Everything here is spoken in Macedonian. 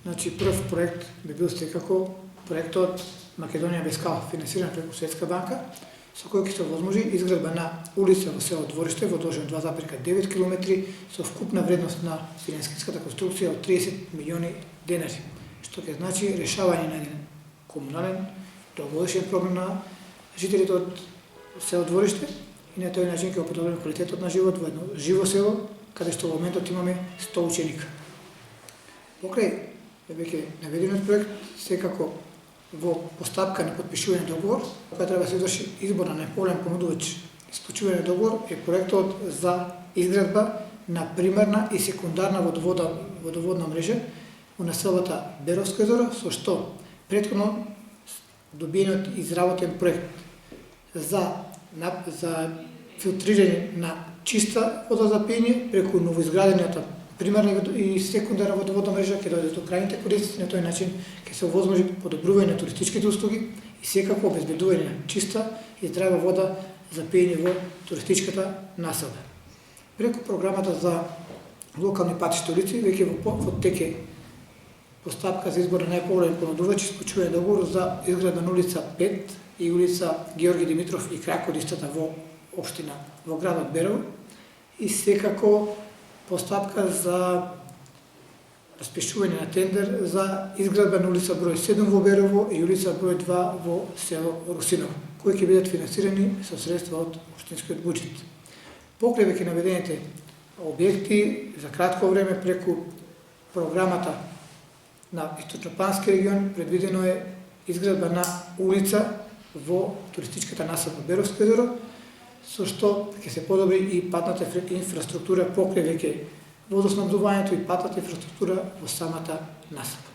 Значи, прв проект би бил секако проектот Македонија без кал, финансиран преку Светска банка, со кој ќе се овозможи изградба на улица во село Двориште во должина 2,9 км со вкупна вредност на финансиската конструкција од 30 милиони денари, што ќе значи решавање на еден комунален долгогодишен проблем на жителите од село Двориште и на тој начин ќе подобрим квалитетот на живот во едно живо село, каде што во моментот имаме 100 ученика. Покрај веќе наведениот проект, секако во постапка на потпишување договор, која треба да се изврши избор на најповолен понудувач, исклучување договор е проектот за изградба на примарна и секундарна водоводна мрежа во населбата Беровско езеро, со што претходно добиениот изработен проект за филтрирање на чиста вода за пиење преку новоизградената примарна и секундарна водоводна мрежа ќе дојде до крајните корисници, на тој начин ќе се овозможи подобрување на туристичките услуги и секако обезбедување на чиста и здрава вода за пиење во туристичката населба. Преку програмата за локални патишта улици веќе во теке постапка за избор на најповолен понудувач, исклучување договор за изградба на улица 5 и улица Георги Димитров и Краковистата во општина во градот Берово и секако постапка за распишување на тендер за изградба на улица број 7 во Берово и улица број 2 во село Русиново, кои ќе бидат финансирани со средства од општинскиот буџет. Покрај веќе наведените објекти за кратко време преку програмата на Источно-Плански регион предвидено е изградба на улица во туристичката населба Беровско езеро, со што ќе се подобри и патната инфраструктура покрај веќе водоснабдувањето и патната инфраструктура во самата населба.